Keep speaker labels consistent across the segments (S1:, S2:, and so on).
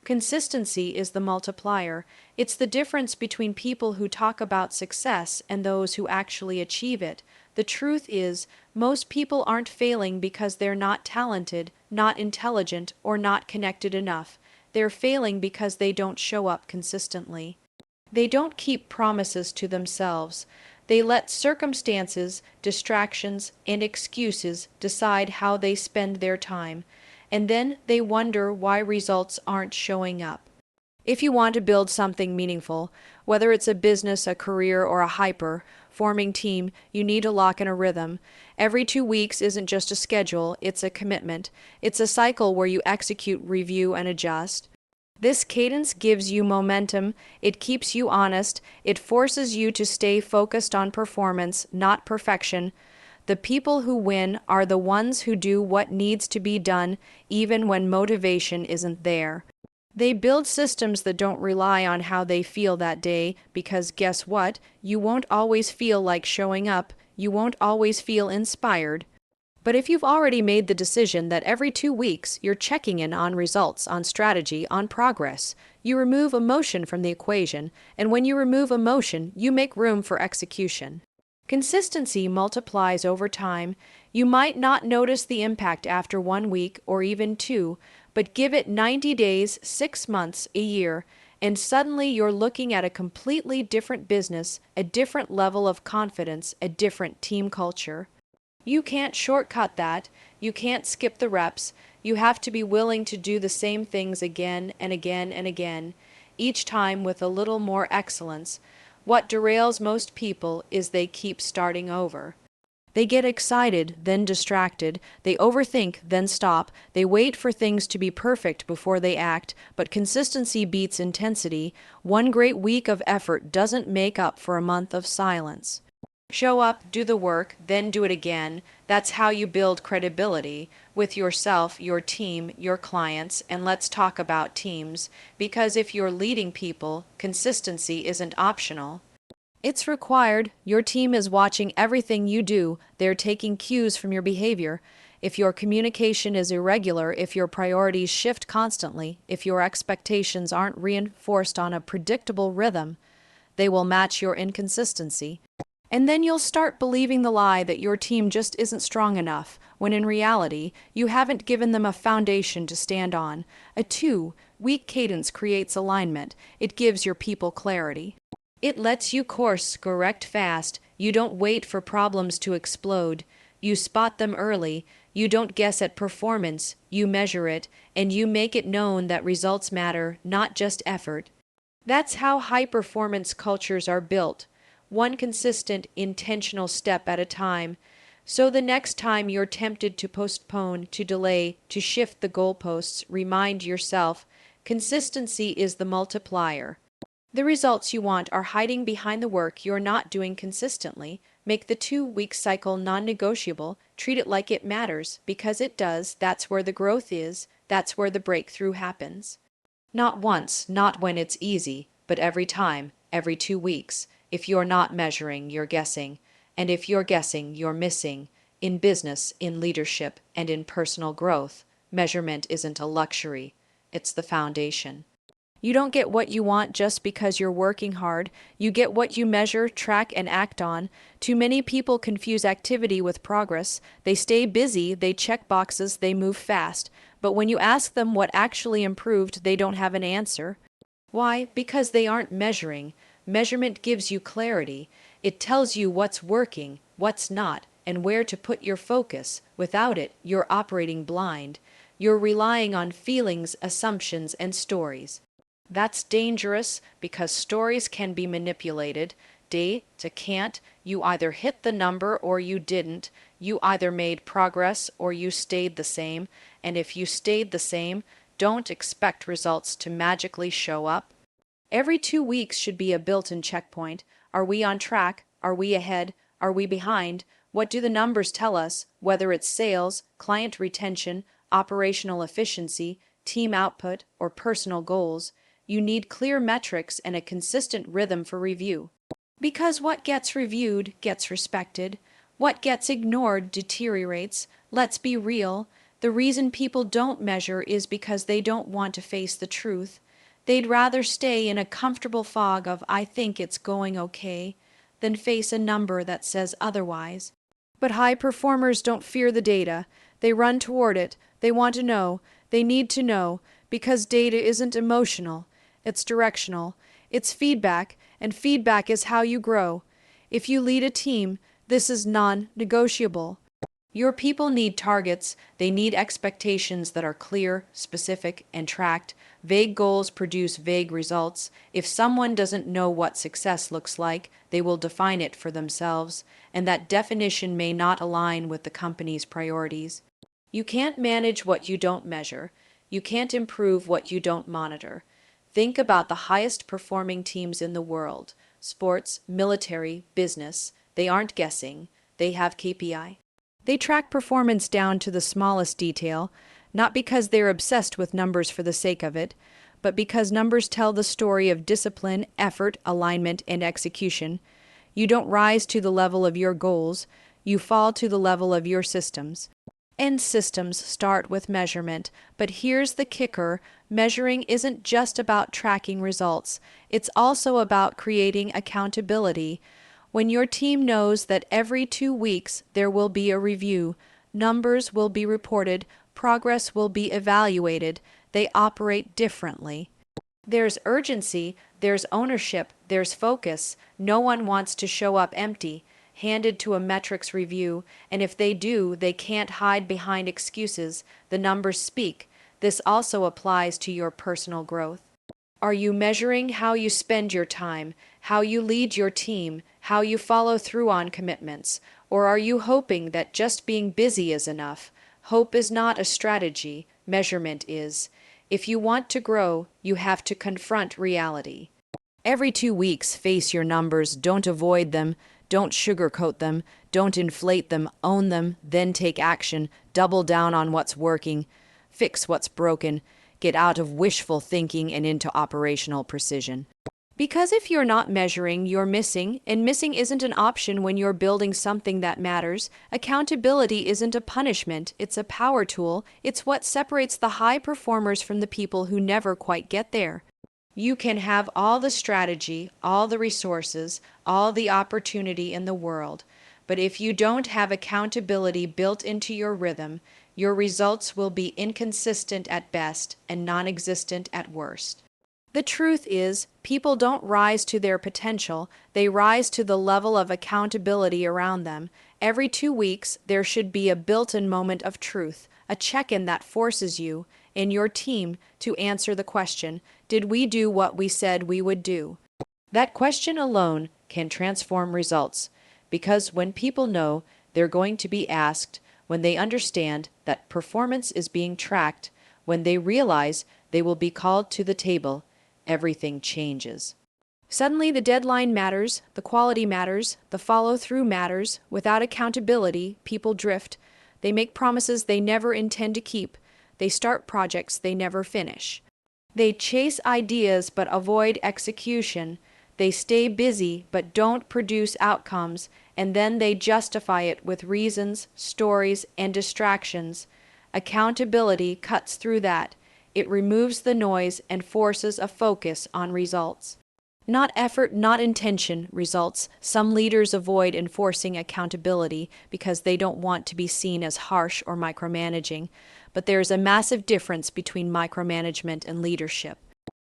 S1: Consistency is the multiplier. It's the difference between people who talk about success and those who actually achieve it. The truth is, most people aren't failing because they're not talented, not intelligent, or not connected enough. They're failing because they don't show up consistently. They don't keep promises to themselves. They let circumstances, distractions, and excuses decide how they spend their time, and then they wonder why results aren't showing up. If you want to build something meaningful, whether it's a business, a career, or a forming team, you need to lock in a rhythm. Every 2 weeks isn't just a schedule, it's a commitment. It's a cycle where you execute, review, and adjust. This cadence gives you momentum, it keeps you honest, it forces you to stay focused on performance, not perfection. The people who win are the ones who do what needs to be done, even when motivation isn't there. They build systems that don't rely on how they feel that day, because guess what? You won't always feel like showing up, you won't always feel inspired. But if you've already made the decision that every 2 weeks you're checking in on results, on strategy, on progress, you remove emotion from the equation, and when you remove emotion, you make room for execution. Consistency multiplies over time. You might not notice the impact after 1 week or even 2, but give it 90 days, 6 months, a year, and suddenly you're looking at a completely different business, a different level of confidence, a different team culture. You can't shortcut that. You can't skip the reps. You have to be willing to do the same things again and again and again, each time with a little more excellence. What derails most people is they keep starting over. They get excited, then distracted. They overthink, then stop. They wait for things to be perfect before they act, but consistency beats intensity. One great week of effort doesn't make up for a month of silence. Show up, do the work, then do it again. That's how you build credibility with yourself, your team, your clients, and let's talk about teams, because if you're leading people, consistency isn't optional. It's required. Your team is watching everything you do. They're taking cues from your behavior. If your communication is irregular, if your priorities shift constantly, if your expectations aren't reinforced on a predictable rhythm, they will match your inconsistency. And then you'll start believing the lie that your team just isn't strong enough, when in reality, you haven't given them a foundation to stand on. A 2-week cadence creates alignment. It gives your people clarity. It lets you course correct fast. You don't wait for problems to explode. You spot them early. You don't guess at performance. You measure it, and you make it known that results matter, not just effort. That's how high-performance cultures are built. One consistent, intentional step at a time. So the next time you're tempted to postpone, to delay, to shift the goalposts, remind yourself, consistency is the multiplier. The results you want are hiding behind the work you're not doing consistently. Make the 2-week cycle non-negotiable. Treat it like it matters, because it does. That's where the growth is. That's where the breakthrough happens. Not once, not when it's easy, but every time, every 2 weeks. If you're not measuring, you're guessing. And if you're guessing, you're missing. In business, in leadership, and in personal growth, measurement isn't a luxury. It's the foundation. You don't get what you want just because you're working hard. You get what you measure, track, and act on. Too many people confuse activity with progress. They stay busy, they check boxes, they move fast. But when you ask them what actually improved, they don't have an answer. Why? Because they aren't measuring. Measurement gives you clarity. It tells you what's working, what's not, and where to put your focus. Without it, you're operating blind. You're relying on feelings, assumptions, and stories. That's dangerous because stories can be manipulated. To can't, you either hit the number or you didn't. You either made progress or you stayed the same. And if you stayed the same, don't expect results to magically show up. Every 2 weeks should be a built-in checkpoint. Are we on track? Are we ahead? Are we behind? What do the numbers tell us, whether it's sales, client retention, operational efficiency, team output, or personal goals? You need clear metrics and a consistent rhythm for review. Because what gets reviewed gets respected. What gets ignored deteriorates. Let's be real. The reason people don't measure is because they don't want to face the truth. They'd rather stay in a comfortable fog of "I think it's going okay" than face a number that says otherwise. But high performers don't fear the data. They run toward it. They want to know. They need to know, because data isn't emotional. It's directional. It's feedback, and feedback is how you grow. If you lead a team, this is non-negotiable. Your people need targets. They need expectations that are clear, specific, and tracked. Vague goals produce vague results. If someone doesn't know what success looks like, they will define it for themselves, and that definition may not align with the company's priorities. You can't manage what you don't measure. You can't improve what you don't monitor. Think about the highest performing teams in the world: sports, military, business. They aren't guessing. They have KPI. They track performance down to the smallest detail, not because they're obsessed with numbers for the sake of it, but because numbers tell the story of discipline, effort, alignment, and execution. You don't rise to the level of your goals, you fall to the level of your systems. And systems start with measurement, but here's the kicker: measuring isn't just about tracking results, it's also about creating accountability. When your team knows that every 2 weeks there will be a review, numbers will be reported, progress will be evaluated, they operate differently. There's urgency, there's ownership, there's focus. No one wants to show up empty, handed to a metrics review, and if they do, they can't hide behind excuses. The numbers speak. This also applies to your personal growth. Are you measuring how you spend your time, how you lead your team, how you follow through on commitments? Or are you hoping that just being busy is enough? Hope is not a strategy, measurement is. If you want to grow, you have to confront reality. Every 2 weeks, face your numbers. Don't avoid them. Don't sugarcoat them. Don't inflate them. Own them. Then take action. Double down on what's working. Fix what's broken. Get out of wishful thinking and into operational precision. Because if you're not measuring, you're missing, and missing isn't an option when you're building something that matters. Accountability isn't a punishment, it's a power tool. It's what separates the high performers from the people who never quite get there. You can have all the strategy, all the resources, all the opportunity in the world, but if you don't have accountability built into your rhythm, your results will be inconsistent at best and non-existent at worst. The truth is, people don't rise to their potential, they rise to the level of accountability around them. Every 2 weeks, there should be a built-in moment of truth, a check-in that forces you and your team to answer the question, did we do what we said we would do? That question alone can transform results, because when people know they're going to be asked, when they understand that performance is being tracked, when they realize they will be called to the table, everything changes. Suddenly the deadline matters, the quality matters, the follow-through matters. Without accountability, people drift. They make promises they never intend to keep. They start projects they never finish. They chase ideas but avoid execution. They stay busy but don't produce outcomes, and then they justify it with reasons, stories, and distractions. Accountability cuts through that. It removes the noise and forces a focus on results. Not effort, not intention, results. Some leaders avoid enforcing accountability because they don't want to be seen as harsh or micromanaging. But there is a massive difference between micromanagement and leadership.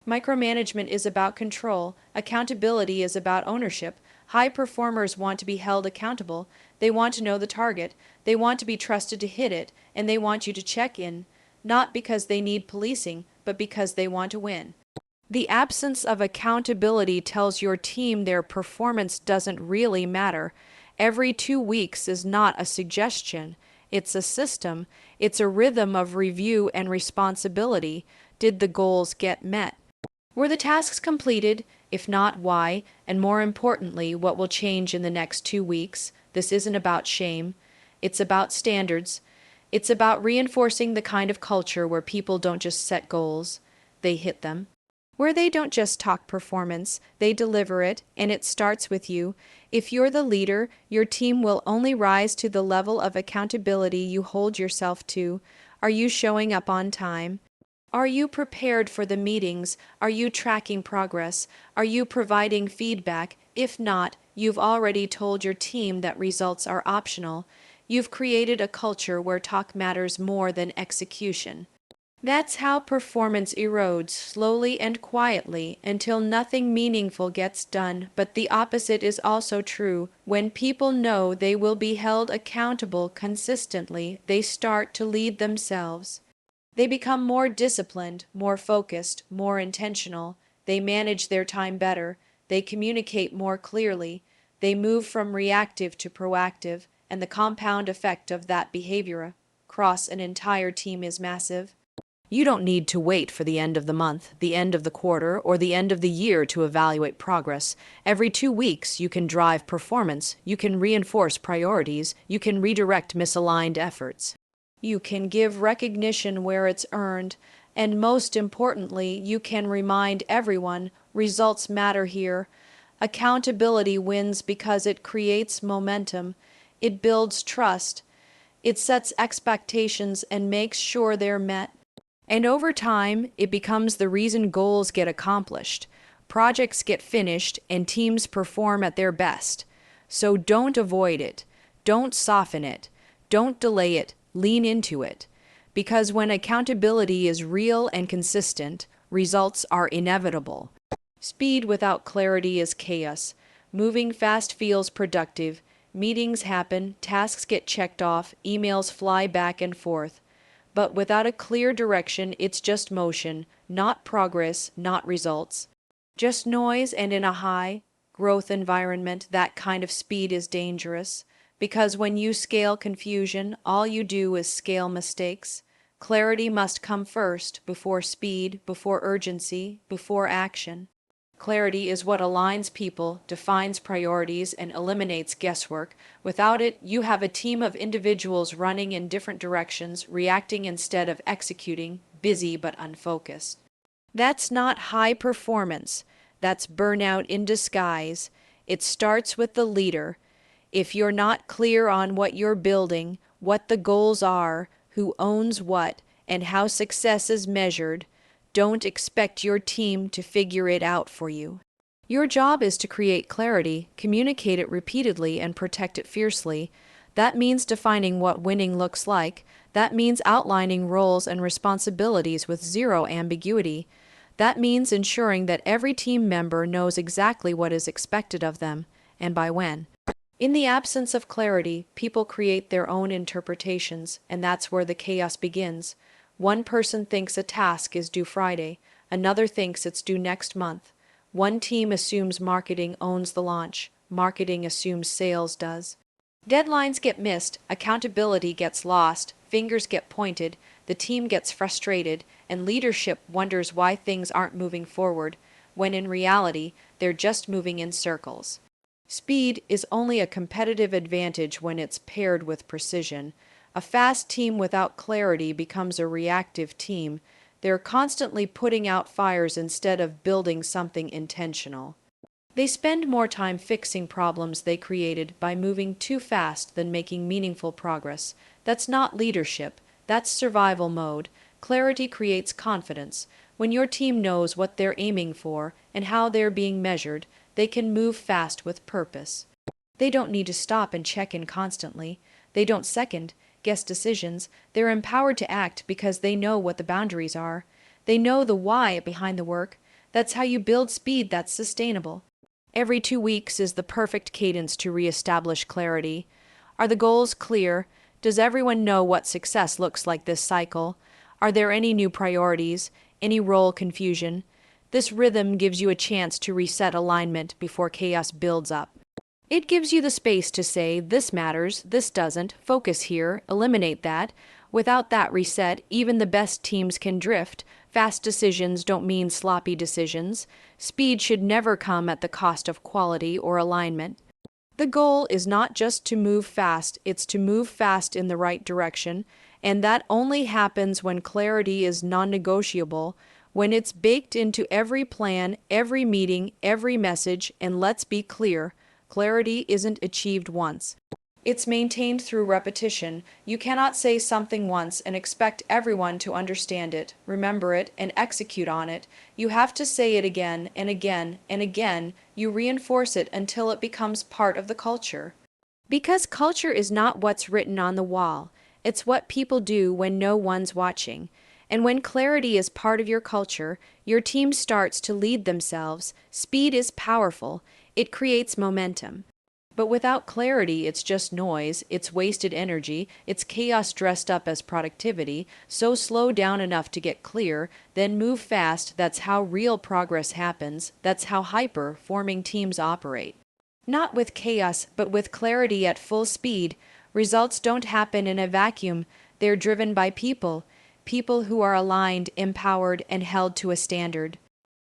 S1: Micromanagement is about control. Accountability is about ownership. High performers want to be held accountable. They want to know the target. They want to be trusted to hit it, and they want you to check in. Not because they need policing, but because they want to win. The absence of accountability tells your team their performance doesn't really matter. Every 2 weeks is not a suggestion. It's a system. It's a rhythm of review and responsibility. Did the goals get met? Were the tasks completed? If not, why? And more importantly, what will change in the next 2 weeks? This isn't about shame. It's about standards. It's about reinforcing the kind of culture where people don't just set goals, they hit them. Where they don't just talk performance, they deliver it, and it starts with you. If you're the leader, your team will only rise to the level of accountability you hold yourself to. Are you showing up on time? Are you prepared for the meetings? Are you tracking progress? Are you providing feedback? If not, you've already told your team that results are optional. You've created a culture where talk matters more than execution. That's how performance erodes slowly and quietly until nothing meaningful gets done. But the opposite is also true. When people know they will be held accountable consistently, they start to lead themselves. They become more disciplined, more focused, more intentional. They manage their time better. They communicate more clearly. They move from reactive to proactive, and the compound effect of that behavior across an entire team is massive. You don't need to wait for the end of the month, the end of the quarter, or the end of the year to evaluate progress. Every 2 weeks, you can drive performance, you can reinforce priorities, you can redirect misaligned efforts. You can give recognition where it's earned, and most importantly, you can remind everyone results matter here. Accountability wins because it creates momentum, it builds trust, it sets expectations and makes sure they're met. And over time, it becomes the reason goals get accomplished, projects get finished, and teams perform at their best. So don't avoid it, don't soften it, don't delay it, lean into it. Because when accountability is real and consistent, results are inevitable. Speed without clarity is chaos. Moving fast feels productive. Meetings happen, tasks get checked off, emails fly back and forth. But without a clear direction, it's just motion, not progress, not results. Just noise, and in a high growth environment, that kind of speed is dangerous. Because when you scale confusion, all you do is scale mistakes. Clarity must come first, before speed, before urgency, before action. Clarity is what aligns people, defines priorities, and eliminates guesswork. Without it, you have a team of individuals running in different directions, reacting instead of executing, busy but unfocused. That's not high performance. That's burnout in disguise. It starts with the leader. If you're not clear on what you're building, what the goals are, who owns what, and how success is measured, don't expect your team to figure it out for you. Your job is to create clarity, communicate it repeatedly, and protect it fiercely. That means defining what winning looks like. That means outlining roles and responsibilities with zero ambiguity. That means ensuring that every team member knows exactly what is expected of them, and by when. In the absence of clarity, people create their own interpretations, and that's where the chaos begins. One person thinks a task is due Friday, another thinks it's due next month. One team assumes marketing owns the launch, marketing assumes sales does. Deadlines get missed, accountability gets lost, fingers get pointed, the team gets frustrated, and leadership wonders why things aren't moving forward, when in reality, they're just moving in circles. Speed is only a competitive advantage when it's paired with precision. A fast team without clarity becomes a reactive team. They're constantly putting out fires instead of building something intentional. They spend more time fixing problems they created by moving too fast than making meaningful progress. That's not leadership, that's survival mode. Clarity creates confidence. When your team knows what they're aiming for and how they're being measured, they can move fast with purpose. They don't need to stop and check in constantly. They don't second-guess decisions. They're empowered to act because they know what the boundaries are. They know the why behind the work. That's how you build speed that's sustainable. Every 2 weeks is the perfect cadence to reestablish clarity. Are the goals clear? Does everyone know what success looks like this cycle? Are there any new priorities? Any role confusion? This rhythm gives you a chance to reset alignment before chaos builds up. It gives you the space to say, this matters, this doesn't, focus here, eliminate that. Without that reset, even the best teams can drift. Fast decisions don't mean sloppy decisions. Speed should never come at the cost of quality or alignment. The goal is not just to move fast, it's to move fast in the right direction, and that only happens when clarity is non-negotiable, when it's baked into every plan, every meeting, every message, and let's be clear, clarity isn't achieved once. It's maintained through repetition. You cannot say something once and expect everyone to understand it, remember it, and execute on it. You have to say it again and again and again. You reinforce it until it becomes part of the culture. Because culture is not what's written on the wall, it's what people do when no one's watching. And when clarity is part of your culture, your team starts to lead themselves. Speed is powerful, it creates momentum. But without clarity, it's just noise, it's wasted energy, it's chaos dressed up as productivity. So slow down enough to get clear, then move fast. That's how real progress happens. That's how forming teams operate. Not with chaos, but with clarity at full speed. Results don't happen in a vacuum, they're driven by people who are aligned, empowered, and held to a standard.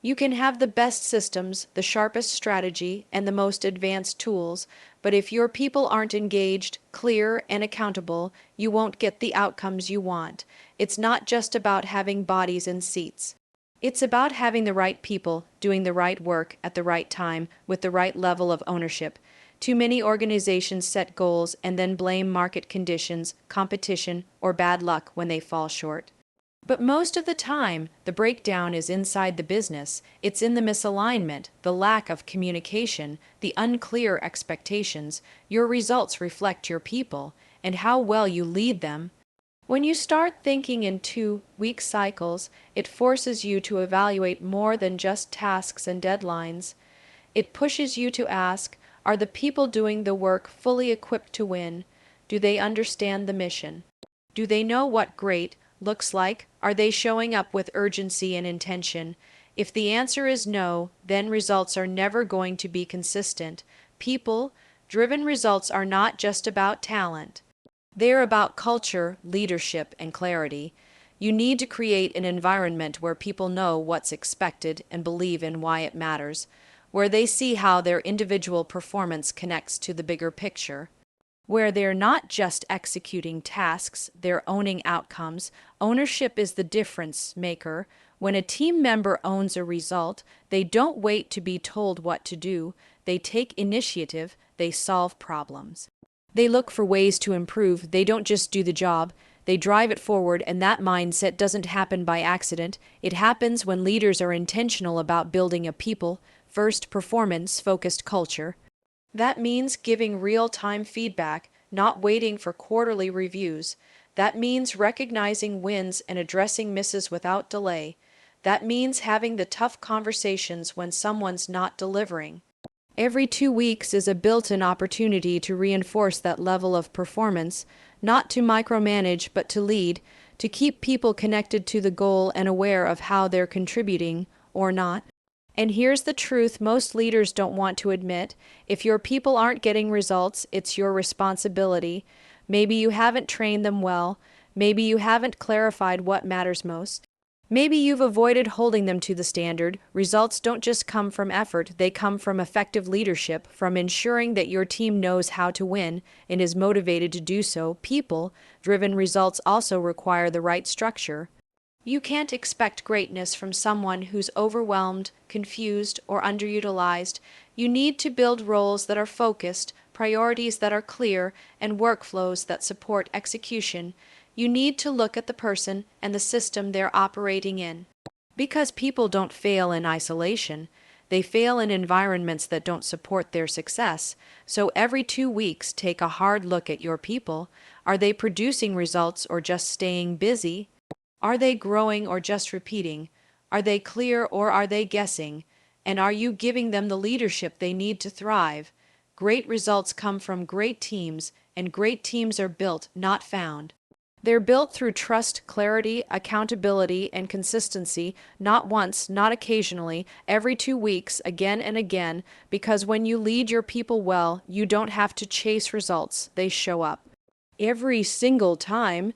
S1: You can have the best systems, the sharpest strategy, and the most advanced tools, but if your people aren't engaged, clear, and accountable, you won't get the outcomes you want. It's not just about having bodies in seats. It's about having the right people, doing the right work at the right time, with the right level of ownership. Too many organizations set goals and then blame market conditions, competition, or bad luck when they fall short. But most of the time, the breakdown is inside the business. It's in the misalignment, the lack of communication, the unclear expectations. Your results reflect your people and how well you lead them. When you start thinking in 2-week cycles, it forces you to evaluate more than just tasks and deadlines. It pushes you to ask, are the people doing the work fully equipped to win? Do they understand the mission? Do they know what great looks like? Are they showing up with urgency and intention? If the answer is no, then results are never going to be consistent. People-driven results are not just about talent. They're about culture, leadership, and clarity. You need to create an environment where people know what's expected and believe in why it matters, where they see how their individual performance connects to the bigger picture, where they're not just executing tasks, they're owning outcomes. Ownership is the difference maker. When a team member owns a result, they don't wait to be told what to do. They take initiative, they solve problems. They look for ways to improve. They don't just do the job, they drive it forward, and that mindset doesn't happen by accident. It happens when leaders are intentional about building a people-first, performance-focused culture. That means giving real-time feedback, not waiting for quarterly reviews. That means recognizing wins and addressing misses without delay. That means having the tough conversations when someone's not delivering. Every 2 weeks is a built-in opportunity to reinforce that level of performance, not to micromanage but to lead, to keep people connected to the goal and aware of how they're contributing or not. And here's the truth most leaders don't want to admit. If your people aren't getting results, it's your responsibility. Maybe you haven't trained them well. Maybe you haven't clarified what matters most. Maybe you've avoided holding them to the standard. Results don't just come from effort, they come from effective leadership, from ensuring that your team knows how to win and is motivated to do so. People-driven results also require the right structure. You can't expect greatness from someone who's overwhelmed, confused, or underutilized. You need to build roles that are focused, priorities that are clear, and workflows that support execution. You need to look at the person and the system they're operating in. Because people don't fail in isolation, they fail in environments that don't support their success. So every 2 weeks, take a hard look at your people. Are they producing results or just staying busy? Are they growing or just repeating? Are they clear or are they guessing? And are you giving them the leadership they need to thrive? Great results come from great teams, and great teams are built, not found. They're built through trust, clarity, accountability, and consistency, not once, not occasionally, every 2 weeks, again and again, because when you lead your people well, you don't have to chase results, they show up. Every single time.